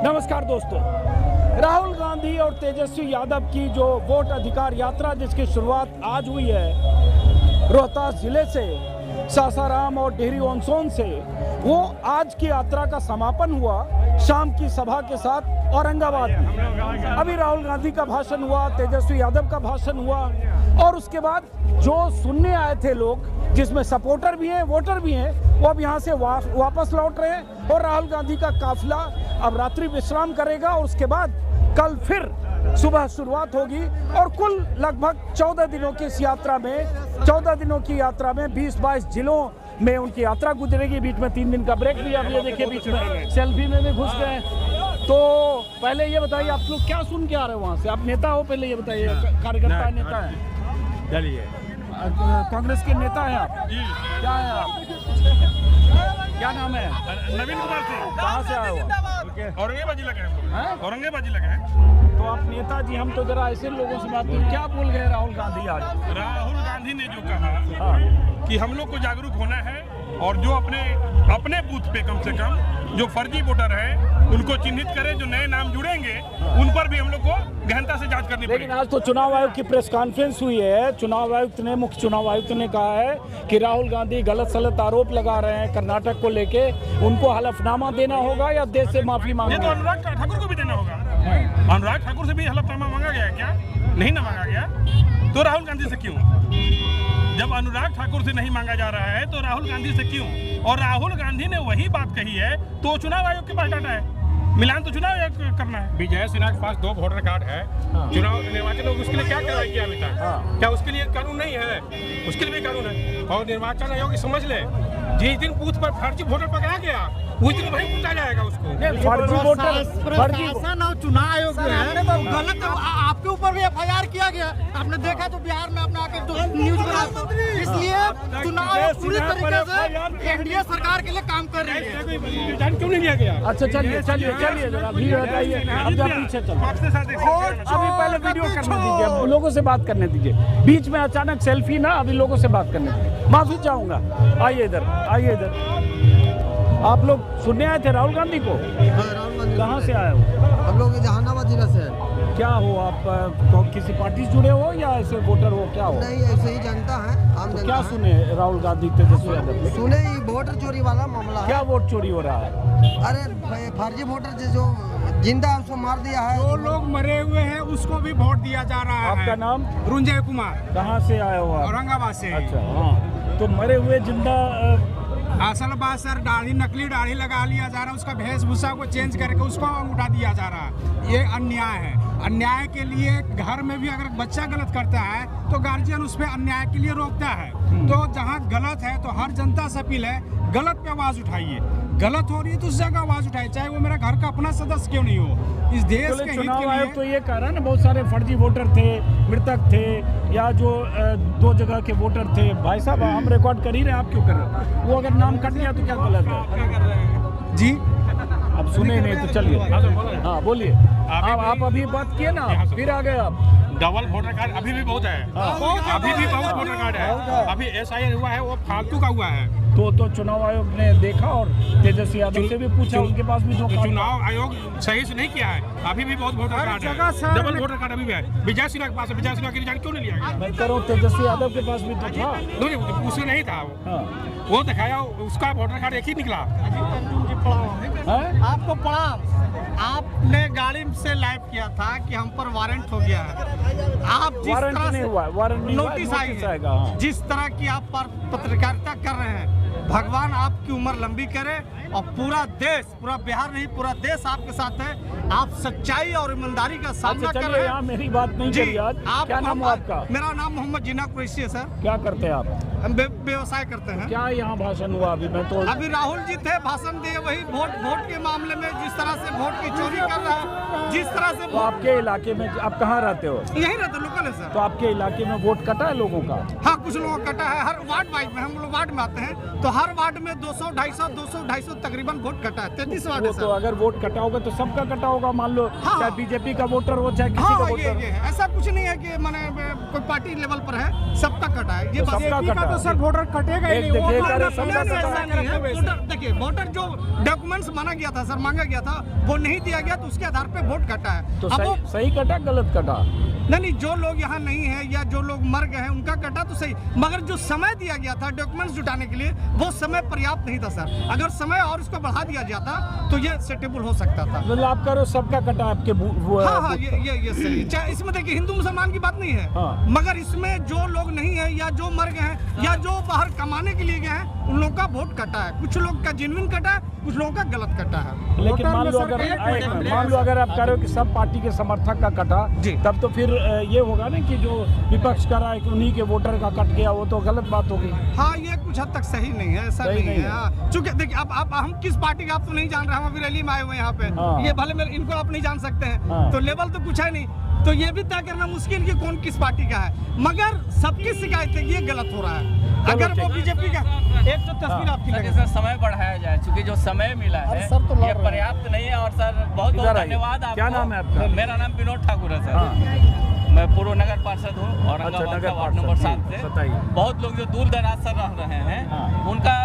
नमस्कार दोस्तों, राहुल गांधी और तेजस्वी यादव की जो वोट अधिकार यात्रा जिसकी शुरुआत आज हुई है रोहतास जिले से, सासाराम और डेहरी ऑन सोन से, वो आज की यात्रा का समापन हुआ शाम की सभा के साथ औरंगाबाद में। अभी राहुल गांधी का भाषण हुआ, तेजस्वी यादव का भाषण हुआ और उसके बाद जो सुनने आए थे लोग, जिसमें सपोर्टर भी हैं, वोटर भी हैं, वो अब यहाँ से वापस लौट रहे हैं और राहुल गांधी का काफिला अब रात्रि विश्राम करेगा और उसके बाद कल फिर सुबह शुरुआत होगी और कुल लगभग 14 दिनों की इस यात्रा में 14 दिनों की यात्रा में 20-22 जिलों में उनकी यात्रा गुजरेगी। बीच में 3 दिन का ब्रेक भी, आप ये देखिए बीच में सेल्फी में भी घुस गए। तो पहले ये बताइए, आप लोग क्या सुन के आ रहे हो वहाँ से? आप नेता हो, पहले ये बताइए, कार्यकर्ता नेता है? चलिए, कांग्रेस के नेता हैं आप? जी। क्या है आप? क्या नाम है? नवीन कुमार सिंह। कहाँ से आए हो? औरंगाबाद जिला के हैं? हैं। औरंगाबाद जिला के हैं। तो आप नेताजी, हम तो जरा ऐसे लोगों से बात करें, क्या बोल गए राहुल गांधी आज? राहुल गांधी ने जो कहा हाँ। कि हम लोग को जागरूक होना है और जो अपने बूथ पे कम से कम जो फर्जी वोटर हैं उनको चिन्हित करें, जो नए नाम जुड़ेंगे उन पर भी हम लोग को गहनता से जांच करनी पड़ेगी। लेकिन आज तो चुनाव आयोग की प्रेस कॉन्फ्रेंस हुई है। चुनाव आयुक्त ने, मुख्य चुनाव आयुक्त ने कहा है कि राहुल गांधी गलत सलत आरोप लगा रहे हैं कर्नाटक को लेके, उनको हलफनामा देना होगा या देश से माफी ये मांगनी तो होगी? अनुराग ठाकुर को भी देना होगा। अनुराग ठाकुर से भी हलफनामा मांगा गया है क्या? नहीं ना मांगा गया। तो राहुल गांधी से क्यों? जब अनुराग ठाकुर से नहीं मांगा जा रहा है तो राहुल गांधी से क्यों? और राहुल गांधी ने वही बात कही है तो चुनाव आयोग के पास डाटा है, मिलान तो चुनाव आयोग करना है। विजय सिन्हा के पास 2 वोटर कार्ड है। चुनाव निर्वाचन, उसके लिए क्या कार्रवाई किया अभी तक? क्या उसके लिए कानून नहीं है? उसके लिए भी कानून है। और निर्वाचन आयोग समझ ले, जिस दिन बूथ पर फर्जी वोटर पकड़ा गया उस दिन वही पूछा जाएगा उसको। फर्जी वोटर, फर्जी और चुनाव आयोग है तो गलत, आपके ऊपर भी FIR किया गया। आपने देखा तो बिहार में अपने आके तो न्यूज बना, इसलिए चुनाव आयोग पूरी तरीके से एनडीए सरकार के लिए काम कर रही है। जान क्यों नहीं लिया गया? अच्छा चलिए चलिए चलिए, जरा वीडियो बताइए, अब जरा पीछे चलो। अभी पहले वीडियो करने दीजिए, अब लोगों से बात करने दीजिए। बीच में अचानक सेल्फी ना, अभी लोगों से बात करने दीजिए। माफी चाहूंगा, आइए इधर, आइए इधर। आप लोग सुनने आए थे राहुल गांधी को? राहुल गांधी कहाँ से आए हो? हम लोग जहानाबाद जिला से है। क्या हो आप? किसी पार्टी से जुड़े हो या ऐसे वोटर हो? क्या हो? नहीं, ऐसे ही जनता है, आम तो जनता क्या है। सुने राहुल गांधी तेजस्वी यादव? सुने ही वोटर चोरी वाला मामला है। क्या वोट चोरी हो रहा है? अरे फर्जी वोटर जो जिंदा है उसको मार दिया है। जो लोग मरे हुए हैं उसको भी वोट दिया जा रहा है। आपका नाम? रुंजय कुमार। कहाँ से आए हो आप? औरंगाबाद से। अच्छा, हाँ। तो मरे हुए जिंदा असल बात सर, दाढ़ी, नकली दाढ़ी लगा लिया जा रहा है, उसका वेशभूषा को चेंज करके उसको उठा दिया जा रहा है। ये अन्याय है। अन्याय के लिए घर में भी अगर बच्चा गलत करता है तो गार्जियन उस पर अन्याय के लिए रोकता है। तो जहाँ गलत है तो हर जनता से अपील है, गलत पे आवाज उठाइए। गलत हो रही है तो उस जगह आवाज उठाइए, चाहे वो मेरा घर का अपना सदस्य क्यों नहीं हो। इस देश के हित चुनाव के आयोग लिए तो ये कह रहा है ना, बहुत सारे फर्जी वोटर थे, मृतक थे, या जो 2 जगह के वोटर थे। भाई साहब, हम रिकॉर्ड कर ही रहे हैं, आप क्यों कर रहे हो? वो अगर नाम कट गया तो क्या गलत है? जी, अब सुने नहीं तो चलिए, हाँ बोलिए। आप अभी बात किए ना, फिर आ गए आप। डबल वोटर कार्ड अभी भी बहुत है। अभी भी बहुत वोटर कार्ड है। अभी SIR हुआ है, वो फालतू का हुआ है। तो चुनाव आयोग ने देखा और तेजस्वी यादव से भी पूछा, उनके पास भी जो चुनाव आयोग सही से नहीं किया है। अभी भी बहुत वोटर कार्ड है, डबल वोटर कार्ड अभी भी है। विजय सिन्हा के पास है, विजय सिन्हा की रिजल्ट क्यों नहीं लिया गया? मैं कह रहा हूँ तेजस्वी यादव के पास भी तो था। नहीं, उसमें नहीं था वो दिखाया, उसका वोटर कार्ड एक ही निकला। आपको पड़ा, आपने गाड़ी से लाइव किया था कि हम पर वारंट हो गया है। आप जिस वारंट तरह नहीं से हुआ, वारंट नहीं हुआ, नोटिस नोटिस आई आएगा, है, हाँ। जिस तरह की आप पर पत्रकारिता कर रहे हैं, भगवान आपकी उम्र लंबी करे और पूरा देश, पूरा बिहार नहीं पूरा देश आपके साथ है। आप सच्चाई और ईमानदारी का सामना कर रहे यहाँ हैं। मेरी बात नहीं करिए आज। क्या नाम है आपका? मेरा नाम मोहम्मद जिन्ना कुरैशी है सर। क्या करते हैं आप? हम व्यवसाय करते हैं। क्या यहाँ भाषण हुआ अभी? मैं तो अभी राहुल जी थे, भाषण दिए, वही वोट के मामले में जिस तरह से वोट की चोरी कर रहा है, जिस तरह से तो आपके इलाके में, आप कहाँ रहते हो? यही रहते, लोकल है सर। तो आपके इलाके में वोट कटा है लोगों का? हाँ, कुछ लोगों का कटा है। हर वार्ड वाइज में, हम लोग वार्ड में आते हैं तो हर वार्ड में 200, 250 तकरीबन वोट कटा है। 33 वार्ड है तो सर। अगर वोट कटा होगा तो सबका कटा होगा, मान लो हाँ। चाहे बीजेपी का वोटर हो चाहे किसी का हाँ, वोटर ये ऐसा कुछ नहीं है कि माने कोई पार्टी लेवल पर है, सबका कटा है। ये तो बस सबका एक ही कटा का तो है। सर वोटर कटेगा ही एक नहीं। देखिए, वो अरे तो सबका नहीं, कटा ऐसा है। नहीं है। वोटर देखिए, वोटर जो डॉक्यूमेंट्स मांगा गया था सर, मांगा गया था, वो नहीं दिया गया तो उसके आधार पे वोट कटा है। तो अब वो सही कटा गलत कटा? नहीं, जो लोग यहाँ नहीं है या जो लोग मर गए हैं उनका कटा तो सही, मगर जो समय दिया गया था डॉक्यूमेंट्स जुटाने के लिए वो समय पर्याप्त नहीं था सर। अगर समय और उसको बढ़ा दिया जाता तो ये सेटेबल हो सकता था। मतलब आप करो सबका कटा आपके हाँ, ये सही है। चाहे इसमें देखिए हिंदू मुसलमान की बात नहीं है, हाँ। मगर इसमें जो लोग नहीं है या जो मर गए हैं या जो बाहर कमाने के लिए गए हैं उन लोगों का वोट कटा है। कुछ लोग का जेन्युइन कटा है, कुछ लोगों का गलत कटा है। लेकिन मान लो अगर आप कह रहे हो कि सब पार्टी के समर्थक का कटा, तब तो फिर ये होगा ना कि जो विपक्ष कर रहा है कि उन्हीं के वोटर का कट गया, वो तो गलत बात होगी। हाँ, ये कुछ हद तक सही नहीं है, ऐसा नहीं है। चूंकि देखिए अब हम किस पार्टी का आप तो नहीं जान रहे, हम अभी रैली में आए हुए हैं यहाँ पे। हाँ। ये भले में इनको आप नहीं जान सकते हैं, हाँ। तो लेवल तो कुछ है नहीं, तो ये भी तय करना मुश्किल कि कौन किस पार्टी का है। मगर सबकी शिकायत है ये गलत हो रहा है। अगर वो बीजेपी का एक तो तस्वीर आपकी लगे सर, समय बढ़ाया जाए, चूंकि जो समय मिला है ये पर्याप्त नहीं है। और सर बहुत बहुत धन्यवाद आपको। क्या नाम है आपका? मेरा नाम विनोद ठाकुर है सर। मैं पूर्व नगर पार्षद हूँ औरंगाबाद का वार्ड नंबर 7 से। बहुत लोग जो दूर दराज से रह रहे हैं उनका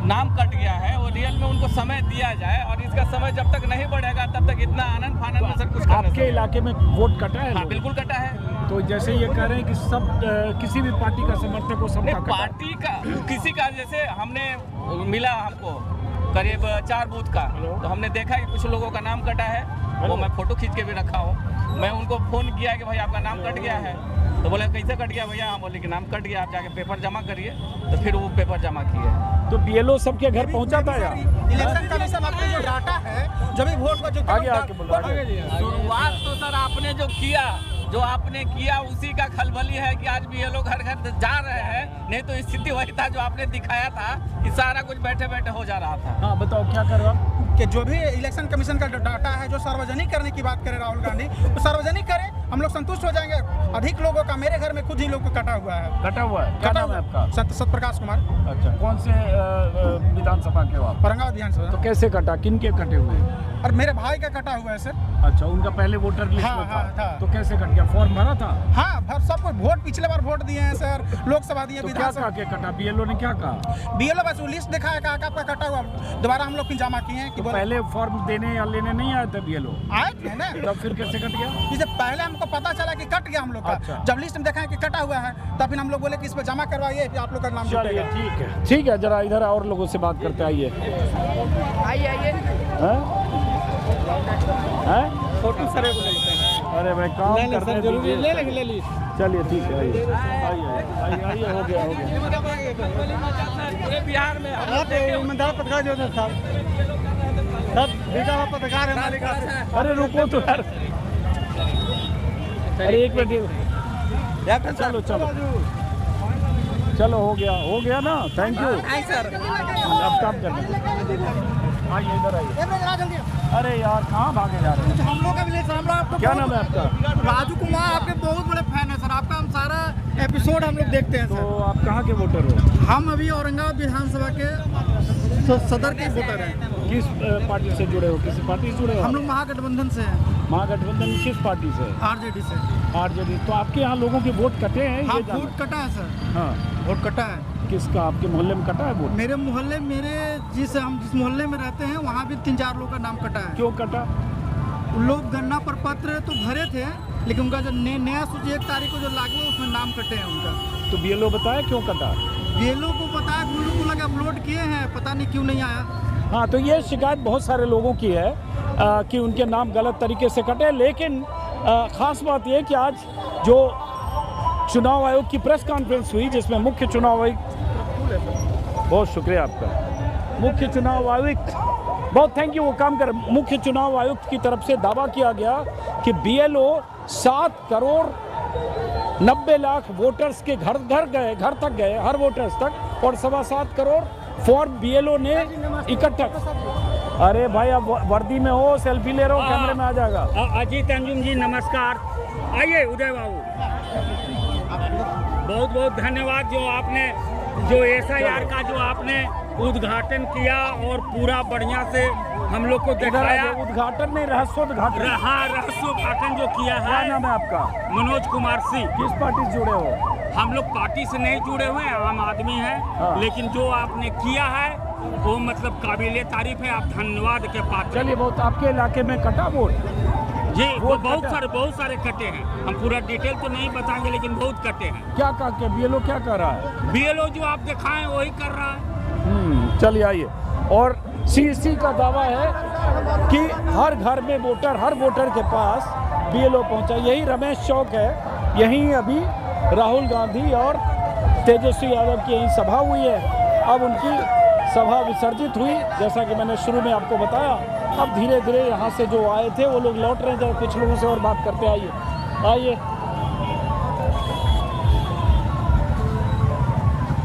नाम कट गया है, और रियल में उनको समय दिया जाए, और इसका समय जब तक नहीं बढ़ेगा तब तक इतना आनंद फानंद में सर कुछ आपके इलाके में वोट कटा है? हाँ, बिल्कुल कटा है। तो जैसे ये कह रहे हैं कि सब किसी भी पार्टी का समर्थक हो, सबका कटा। पार्टी का किसी का, जैसे हमने मिला हमको करीब 4 बूथ का, तो हमने देखा कि कुछ लोगों का नाम कटा है, वो मैं फोटो खींच के भी रखा हूँ। मैं उनको फोन किया कि भाई आपका नाम कट गया है, तो बोले कैसे कट गया भैया? हम बोले कि नाम कट गया, आप जाके पेपर जमा करिए। तो फिर वो पेपर जमा किए। तो बीएलओ सबके घर पहुंचा था यार? इलेक्शन कमीशन आपको जो डाटा है, जब भी वोट का जो आगे बोलो, शुरुआत तो सर आपने जो आपने किया उसी का खलबली है कि आज भी ये लोग घर घर जा रहे हैं। नहीं तो स्थिति वही था जो आपने दिखाया था कि सारा कुछ बैठे बैठे हो जा रहा था। हाँ बताओ क्या कर रहे हो आप? कि जो भी इलेक्शन कमीशन का डाटा है जो सार्वजनिक करने की बात करे राहुल गांधी, तो सार्वजनिक करे, हम लोग संतुष्ट हो जाएंगे। अधिक लोगों का, मेरे घर में खुद ही लोग को कटा हुआ है। कटा हुआ है? क्या नाम है आपका? सत्यप्रकाश कुमार। अच्छा, कौन से विधानसभा के हो आप? औरंगाबाद विधानसभा। तो कैसे कटा, किन के कटे हुए हैं? और मेरे भाई का कटा हुआ है सर। अच्छा, उनका पहले वोटर लिस्ट हाँ, में हाँ, था। तो कैसे कट गया? फॉर्म भरा था? हाँ, सब कुछ वोट पिछले बार वोट दिए हैं सर, लोकसभा दिए, तो क्या विधानसभा। कहा के कटा? बीएलओ ने क्या कहा? बीएलओ बस वो लिस्ट दिखा है, कहा आपका कटा हुआ। दोबारा हम लोग फिर जमा किए हैं कि तो पहले फॉर्म देने या लेने नहीं आए थे बीएलओ? आए थे ना। तब फिर कैसे कट गया? इससे पहले हमको पता चला कि कट गया हम लोग का। अच्छा। जब लिस्ट में देखा है कि कटा हुआ है, तब फिर हम लोग बोले कि इस पर जमा करवाइए, फिर आप लोग का नाम चलिए जुटेगा। ठीक है, जरा इधर और लोगों से बात करते, आइए। फोटो सर को लेते हैं। अरे भाई काम करने दीजिए। ले लीजिए। चलिए ठीक है, आइए, हो गया। पूरे बिहार में आप ईमानदार पत्रकार जो थे साहब, सब बेटा पत्रकार है हमारे का। अरे रुको तो यार, अरे एक मिनट, चलो हो गया ना। Thank you. अब काम करना, आइए इधर आइए। अरे यार कहाँ भागे जा रहे हैं? हम लोग का भी हम लोग आपको क्या नाम है आपका? राजू कुमार, आपके बहुत बड़े फैन है सर। आपका हम सारा एपिसोड हम लोग देखते हैं तो सर। आप कहाँ के वोटर हो? हम अभी औरंगाबाद विधानसभा के सदर के वोटर हैं। किस पार्टी से जुड़े हो? किसी पार्टी से जुड़े हो? हम लोग महागठबंधन से हैं। महागठबंधन किस पार्टी से? आरजेडी से। आरजेडी। तो आपके यहाँ लोगों के वोट कटे हैं? हाँ, ये जानना- वोट कटा है सर। हाँ, वोट कटा है। किसका? आपके मोहल्ले में कटा है वोट? मेरे मोहल्ले, जिस मोहल्ले में रहते हैं वहाँ भी 3-4 लोगों का नाम कटा है। क्यों कटा? उन लोग गन्ना पर पत्र तो भरे थे, लेकिन उनका जो नया सूची 1 तारीख को जो लागू है उसमें नाम कटे हैं उनका। तो बीएलओ बताया क्यों कटा? ये लोग को पता है, उन लोग को लगा अपलोड किए हैं, पता नहीं क्यों नहीं आया। हाँ, तो ये शिकायत बहुत सारे लोगों की है कि उनके नाम गलत तरीके से कटे। लेकिन ख़ास बात यह कि आज जो चुनाव आयोग की प्रेस कॉन्फ्रेंस हुई, जिसमें मुख्य चुनाव आयुक्त, बहुत शुक्रिया आपका, मुख्य चुनाव आयुक्त, बहुत थैंक यू, वो काम कर, मुख्य चुनाव आयुक्त की तरफ से दावा किया गया कि बीएलओ 7 करोड़ 90 लाख वोटर्स के घर तक गए, हर वोटर्स तक, और 7.25 करोड़ फॉर्म बीएलओ ने इकट्ठा। अरे भाई अब वर्दी में हो, सेल्फी ले रहे हो, कैमरे में आ जाएगा। अजीत अंजुम जी नमस्कार। आइए उदय बाबू। बहुत बहुत धन्यवाद जो आपने जो SIR का जो आपने उद्घाटन किया और पूरा बढ़िया से हम लोग को दिखाया। उद्घाटन नहीं, रहस्योद्घाटन। हाँ, रहस्योद्घाटन जो किया क्या है। नाम है आपका? मनोज कुमार सिंह। किस पार्टी से जुड़े हो? हम लोग पार्टी से नहीं जुड़े हुए हैं, आम आदमी हैं। हाँ। लेकिन जो आपने किया है वो मतलब काबिले तारीफ है, आप धन्यवाद के पात्र। चलिए, बहुत आपके इलाके में कटा वोट? जी, वो वोट बहुत सारे कटे हैं। हम पूरा डिटेल तो नहीं बताएंगे लेकिन बहुत कटे हैं। क्या कहा के BLO क्या कर रहा है? BLO जो आप दिखाएं वही कर रहा है। चलिए आइए। और CC का दावा है कि हर घर में वोटर, हर वोटर के पास BLO पहुंचा। यही रमेश चौक है, यहीं अभी राहुल गांधी और तेजस्वी यादव की यहीं सभा हुई है। अब उनकी सभा विसर्जित हुई, जैसा कि मैंने शुरू में आपको बताया। अब धीरे धीरे यहाँ से जो आए थे वो लोग लौट रहे हैं। जरा कुछ लोगों से और बात करते, आइए आइए।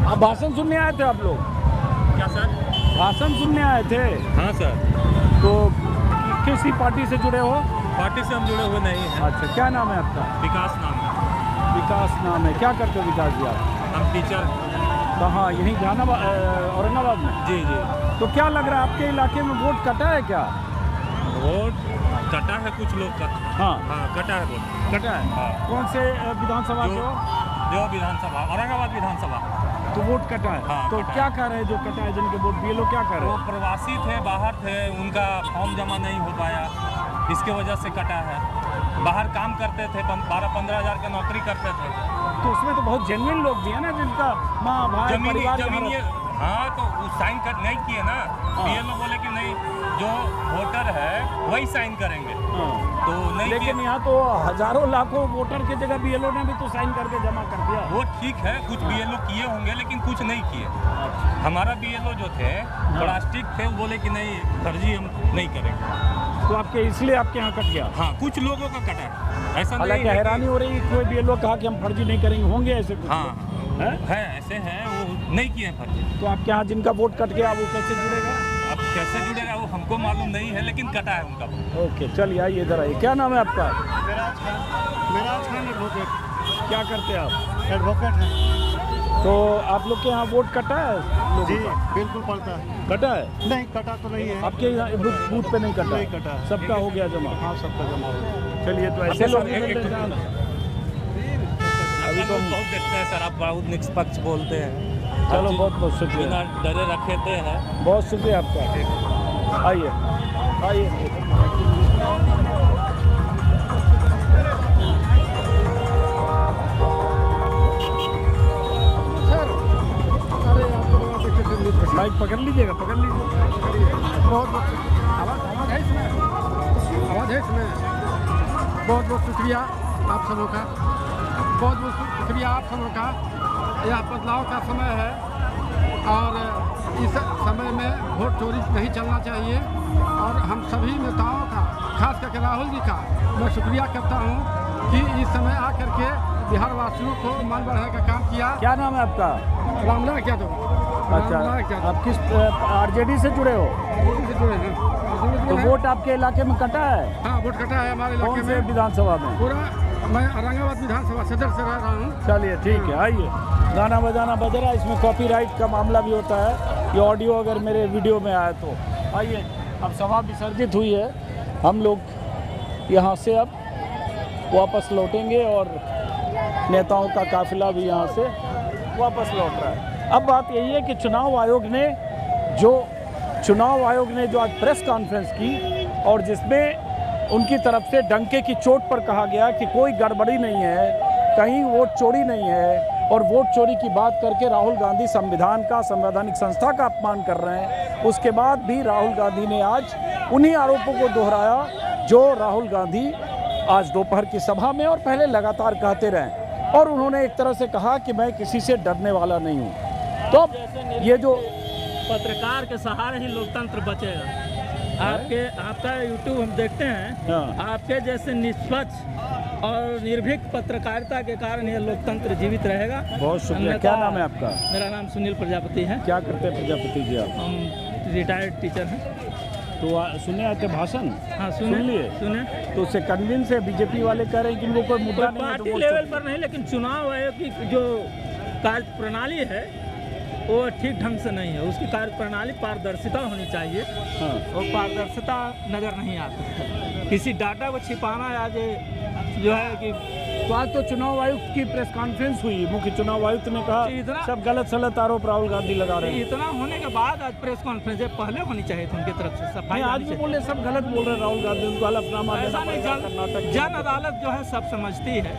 आप भाषण सुनने आए थे? आप लोग क्या सर? भाषण सुनने आए थे? हाँ सर। तो किसी पार्टी से जुड़े हो? पार्टी से हम जुड़े हुए नहीं हैं। अच्छा, क्या नाम है आपका? विकास नाम है। विकास नाम है। क्या करते हो विकास जी आप? हम टीचर। कहाँ? यहीं जहानाबाद, औरंगाबाद में? जी जी। तो क्या लग रहा है आपके इलाके में वोट कटा है क्या? वोट कटा है कुछ लोग का। हाँ कटा है वोट। कटा है। हाँ। कौन से विधानसभा के हो? जो विधानसभा, औरंगाबाद विधानसभा। तो वोट कटा है। हाँ, तो कटा क्या कर रहे हैं जो कटा है, जिनके वोट BLO क्या कर रहे वो हैं? प्रवासी थे, बाहर थे, उनका फॉर्म जमा नहीं हो पाया, इसके वजह से कटा है। बाहर काम करते थे, 12-15 हज़ार की नौकरी करते थे। तो उसमें तो बहुत जेन्युइन लोग भी है ना, जिनका माँ भाई परिवार जमीनी। हाँ, तो साइन कर नहीं किए ना। BLO बोले कि नहीं, जो वोटर है वही साइन करेंगे। तो नहीं, लेकिन यहाँ तो हजारों लाखों वोटर की जगह BLO ने भी तो साइन करके जमा कर दिया। वो ठीक है, कुछ BLO किए होंगे लेकिन कुछ नहीं किए। हमारा BLO जो थे बड़ा स्ट्रिक्ट थे, वो बोले कि नहीं, फर्जी हम नहीं करेंगे। तो आपके इसलिए आपके यहाँ कट गया? हाँ, कुछ लोगों का कटा है, ऐसा नहीं हालांकि है हैरानी हो रही है, कोई BLO कहा कि हम फर्जी नहीं करेंगे, होंगे ऐसे कुछ? हाँ है? ऐसे हैं, वो नहीं किए फर्जी। तो आपके यहाँ जिनका वोट कट गया वो कैसे जुड़ेगा? अब कैसे जुड़ेगा वो हमको मालूम नहीं है, लेकिन कटा है उनका। ओके, चलिए आइए इधर आइए। क्या नाम है आपका? मेरा एडवोकेट। क्या करते हैं आप? एडवोकेट है। तो आप लोग के यहाँ वोट कटा है लोगों जी का? बिल्कुल पड़ता है। कटा है? नहीं, कटा तो नहीं है। आपके यहाँ बूथ पे नहीं कटा? नहीं कटा है। सबका हो गया जमा? हाँ, सबका जमा हो गया। चलिए, तो ऐसे लोग भी मिलते हैं। अभी तो बहुत देखते हैं सर, आप बहुत निष्पक्ष बोलते हैं। चलो, बहुत बहुत शुक्रिया। बिना डरे रखेते हैं। बहुत शुक्रिया आपका। आइए आइए। माइक पकड़ लीजिएगा, पकड़ लीजिए। बहुत आवाज़ है इसमें, आवाज़ है इसमें। बहुत बहुत शुक्रिया आप सबों का, बहुत बहुत शुक्रिया आप सबों का। यह बदलाव का समय है और इस समय में वोट चोरी नहीं चलना चाहिए। और हम सभी नेताओं का, खास करके राहुल जी का मैं शुक्रिया करता हूँ कि इस समय आकर के बिहार वासियों को मन बढ़ाने का काम किया। क्या नाम है आपका? रामलाल क्या तो? अच्छा, आप किस RJD से जुड़े हो? तो वोट आपके इलाके में कटा है? हाँ, वोट कटा है हमारे इलाके कौन से में। विधानसभा में? पूरा मैं औरंगाबाद विधानसभा सदस्य से रह रहा हूँ। चलिए, ठीक है, आइए। गाना बजाना बज रहा है, इसमें कॉपीराइट का मामला भी होता है। ये ऑडियो अगर मेरे वीडियो में आया तो आइए। अब सभा विसर्जित हुई है, हम लोग यहाँ से अब वापस लौटेंगे और नेताओं का काफिला भी यहाँ से वापस लौट रहा है। अब बात यही है कि चुनाव आयोग ने जो आज प्रेस कॉन्फ्रेंस की और जिसमें उनकी तरफ से डंके की चोट पर कहा गया कि कोई गड़बड़ी नहीं है, कहीं वोट चोरी नहीं है, और वोट चोरी की बात करके राहुल गांधी संविधान का, संवैधानिक संस्था का अपमान कर रहे हैं। उसके बाद भी राहुल गांधी ने आज उन्हीं आरोपों को दोहराया जो राहुल गांधी आज दोपहर की सभा में और पहले लगातार कहते रहे। और उन्होंने एक तरह से कहा कि मैं किसी से डरने वाला नहीं हूँ। तो ये जो पत्रकार के सहारे ही लोकतंत्र बचेगा। आपका यूट्यूब हम देखते हैं, आपके जैसे निष्पक्ष और निर्भीक पत्रकारिता के कारण ये लोकतंत्र जीवित रहेगा। बहुत शुक्रिया। क्या नाम है आपका? मेरा नाम सुनील प्रजापति है। क्या करते हैं प्रजापति जी आप? हम रिटायर्ड टीचर हैं। तो सुने आते भाषण? हाँ सुन लिए? सुने। तो उससे कन्विंस है बीजेपी वाले कह रहे हैं कि वो कोई मुद्दा नहीं है तो पार्टी वो लेवल पर नहीं, लेकिन चुनाव आयोग की जो कार्य प्रणाली है वो ठीक ढंग से नहीं है। उसकी कार्य प्रणाली पारदर्शिता होनी चाहिए। हाँ। और पारदर्शिता नज़र नहीं आती। किसी डाटा को छिपाना आज जो है कि तो आज तो चुनाव आयुक्त की प्रेस कॉन्फ्रेंस हुई, मुख्य चुनाव आयुक्त ने कहा इतना- सब गलत सलत आरोप राहुल गांधी लगा रहे हैं। इतना होने के बाद आज प्रेस कॉन्फ्रेंस पहले होनी चाहिए थी उनकी तरफ से सफाई। आज भी बोले सब गलत बोल रहे हैं राहुल गांधी, उनको हलफनामा देना ऐसा नहीं, पड़ेगा कर्नाटक जन अदालत जो है सब समझती है,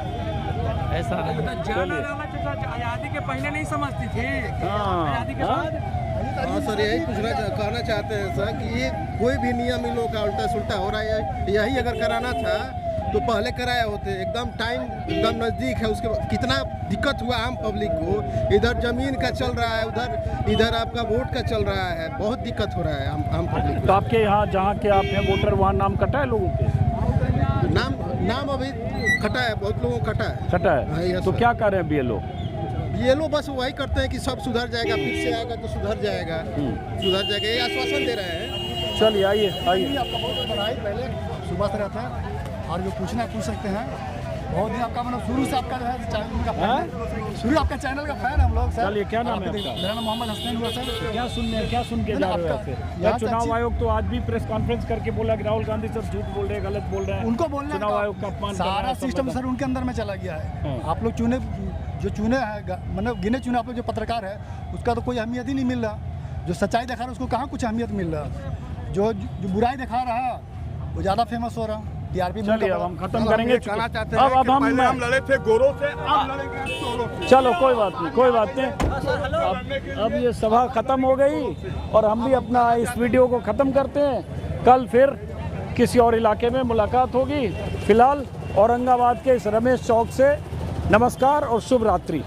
ऐसा नहीं। चलिए। आजादी के पहले नहीं समझती थी, आजादी के हाँ। बाद। हाँ सर, यही कहना चाहते हैं सर कि ये कोई भी नियम इन लोगों का उल्टा सुल्टा हो रहा है। यही अगर कराना था तो पहले कराया होते। एकदम टाइम एकदम नज़दीक है, उसके बाद कितना दिक्कत हुआ आम पब्लिक को। इधर ज़मीन का चल रहा है, इधर आपका वोट का चल रहा है, बहुत दिक्कत हो रहा है आम पब्लिक तो आपके यहाँ जहाँ के आप हैं वोटर, वहाँ नाम कटा है लोगों के? को। नाम अभी कटा है, बहुत लोगों को कटा है। कटा हाँ, है yes, तो sir. क्या कर रहे हैं BLO? ये लोग बस वही करते हैं कि सब सुधर जाएगा, फिर से आएगा तो सुधर जाएगा, ये आश्वासन दे रहे हैं। चलिए आइए। आपका बहुत बधाई। पहले सुबह से रहते हैं और जो पूछना है पूछ सकते हैं। बहुत दिन आपका मतलब शुरू से आपका जो है चैनल का फैन है। शुरू आपका चैनल का फैन है हम लोग सर। चलिए, क्या नाम है आपका? मेरा नाम मोहम्मद हसनैन हुआ सर। क्या सुन के मैंने जा रहे हो आपका- ऐसे? यहाँ चुनाव से- आयोग तो आज भी प्रेस कॉन्फ्रेंस करके बोला कि राहुल गांधी सब झूठ बोल रहे हैं, गलत बोल रहे हैं। उनको बोलना चुनाव आयोग का अपमान कर रहे सारा हैं, सब सिस्टम बता- सर उनके अंदर में चला गया है। हाँ। आप लोग चुने हैं मतलब गिने चुने आप लोग जो पत्रकार है उसका तो कोई अहमियत ही नहीं मिल रहा। जो सच्चाई दिखा रहा है उसको कहाँ कुछ अहमियत मिल रहा। जो बुराई दिखा रहा वो ज़्यादा फेमस हो रहा। TRP चलिए अब हम खत्म करेंगे। कहना चाहते अब हैं कि हम पहले हम लड़े थे गोरों से, अब लड़ेंगे चोरों से। चलो कोई बात नहीं। अब ये सभा खत्म हो गई और हम भी अपना इस वीडियो को ख़त्म करते हैं। कल फिर किसी और इलाके में मुलाकात होगी। फिलहाल औरंगाबाद के इस रमेश चौक से नमस्कार और शुभ रात्रि।